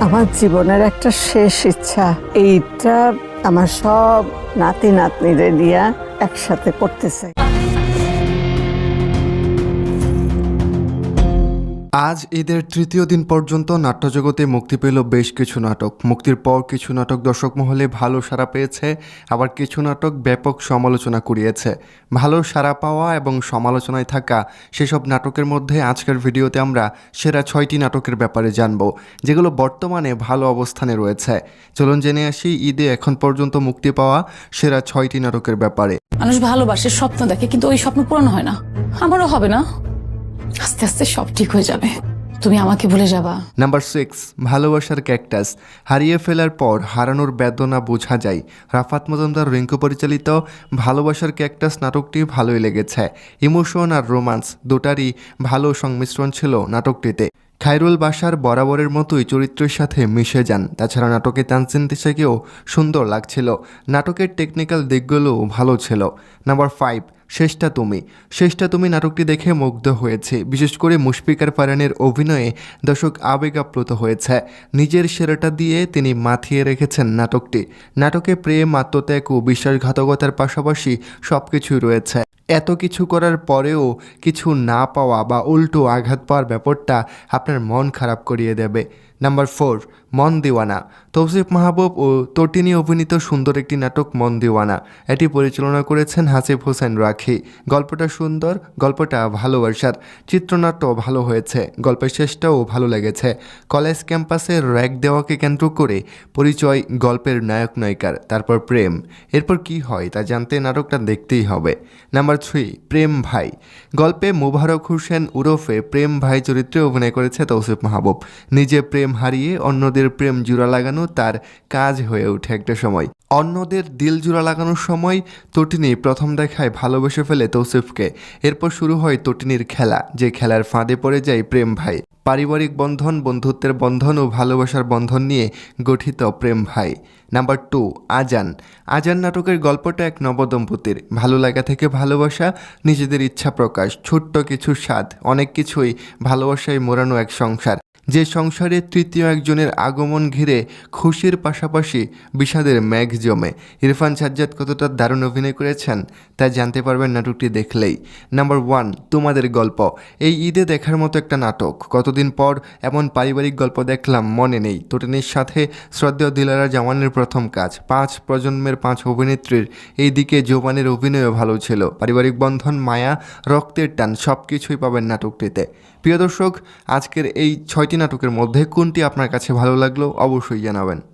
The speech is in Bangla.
আমার জীবনের একটা শেষ ইচ্ছা, এইটা আমার সব নাতি নাতনিরে নিয়ে একসাথে করতেছে। আজ ঈদের তৃতীয় দিন পর্যন্ত নাট্যজগতে মুক্তি পেল বেশ কিছু নাটক। মুক্তির পর কিছু নাটক দর্শক মহলে ভালো সাড়া পেয়েছে, আবার কিছু নাটক ব্যাপক সমালোচনা কুড়িয়েছে। ভালো সাড়া পাওয়া এবং সমালোচনায় থাকা সেসব নাটকের মধ্যে আজকের ভিডিওতে আমরা সেরা 6টি নাটকের ব্যাপারে জানব, যেগুলো বর্তমানে ভালো অবস্থানে রয়েছে। চলুন জেনে আসি ঈদে এখন পর্যন্ত মুক্তি পাওয়া সেরা 6টি নাটকের ব্যাপারে। মানুষ ভালোবাসে, স্বপ্ন দেখে, কিন্তু ওই স্বপ্ন পূরণ হয় না। আমারও হবে না। আস্তে আস্তে সব ঠিক হয়ে যাবে, তুমি আমাকে ভুলে যাবা। নাম্বার 6, ভালোবাসার ক্যাকটাস। হারিয়ে ফেলার পর হারানোর বেদনা বোঝা যায়। রাফাত মজুমদার রিঙ্কু পরিচালিত ভালোবাসার ক্যাকটাস নাটকটি ভালোই লেগেছে। ইমোশন আর রোমান্স দুটারই ভালো সংমিশ্রণ ছিল নাটকটিতে। খায়রুল বাশার বরাবরের মতোই চরিত্রের সাথে মিশে যান। তাছাড়া নাটকে তানজিন তিশাকেও সুন্দর লাগছিল। নাটকের টেকনিক্যাল দিকগুলোও ভালো ছিল। নাম্বার 5, শেষটা তুমি নাটকটি দেখে মুগ্ধ হয়েছে। বিশেষ করে মুশফিকার ফারহানের অভিনয়ে দর্শক আবেগ আপ্লুত হয়েছে। নিজের সেরাটা দিয়ে তিনি মাথিয়ে রেখেছেন নাটকটি। নাটকে প্রেম, আত্মত্যাগ ও বিশ্বাসঘাতকতার পাশাপাশি সব কিছুই রয়েছে। এত কিছু করার পরেও কিছু না পাওয়া বা উল্টো আঘাত পাওয়ার ব্যাপারটা আপনার মন খারাপ করিয়ে দেবে। নাম্বার 4, মন দিওয়ানা। তৌসিফ মাহবুব ও তটিনী অভিনীত সুন্দর একটি নাটক মন দিওয়ানা। এটি পরিচালনা করেছেন হাসিব হোসেন রাখি। গল্পটা সুন্দর, গল্পটা ভালোবাসার। চিত্রনাট্য ভালো হয়েছে, গল্পের শেষটাও ভালো লেগেছে। কলেজ ক্যাম্পাসে র্যাক দেওয়াকে কেন্দ্র করে পরিচয় গল্পের নায়ক নায়িকার, তারপর প্রেম, এরপর কি হয় তা জানতে নাটকটা দেখতেই হবে। নাম্বার 3, প্রেম ভাই। গল্পে মোবারক হোসেন ওরফে প্রেম ভাই চরিত্রে অভিনয় করেছে তৌসিফ মাহবুব। নিজে প্রেম হারিয়ে অন্যদের প্রেম জোড়া লাগানো তার কাজ হয়ে ওঠে একটা সময়। অন্যদের দিল জোড়া লাগানোর সময় তটিনী প্রথম দেখায় ভালোবেসে ফেলে তৌসিফকে। এরপর শুরু হয় তটিনীর খেলা, যে খেলার ফাঁদে পড়ে যায় প্রেম ভাই। পারিবারিক বন্ধন, বন্ধুত্বের বন্ধন ও ভালোবাসার বন্ধন নিয়ে গঠিত প্রেম ভাই। নাম্বার 2, আজান নাটকের গল্পটা এক নবদম্পতির ভালো লাগা থেকে ভালোবাসা, নিজেদের ইচ্ছা প্রকাশ, ছোট্ট কিছু স্বাদ, অনেক কিছুই ভালোবাসায় মোড়ানো এক সংসার। যে সংসারে তৃতীয় একজনের আগমন ঘিরে খুশির পাশাপাশি বিষাদের মেঘ জমে। ইরফান সাজ্জাদ কতটা দারুণ অভিনয় করেছেন তা জানতে পারবেন নাটকটি দেখলেই। নাম্বার 1, তোমাদের গল্প। এই ঈদে দেখার মতো একটা নাটক। কতদিন পর এমন পারিবারিক গল্প দেখলাম মনে নেই। তটিনীর সাথে শ্রদ্ধেয় দিলারা জামানের প্রথম কাজ। 5 প্রজন্মের 5 অভিনেত্রীর এই দিকে জোবানের অভিনয়ও ভালো ছিল। পারিবারিক বন্ধন, মায়া, রক্তের টান সব কিছুই পাবেন নাটকটিতে। প্রিয় দর্শক, আজকের এই 6টি নাটকের মধ্যে কোনটি আপনার কাছে ভালো লাগলো অবশ্যই জানাবেন।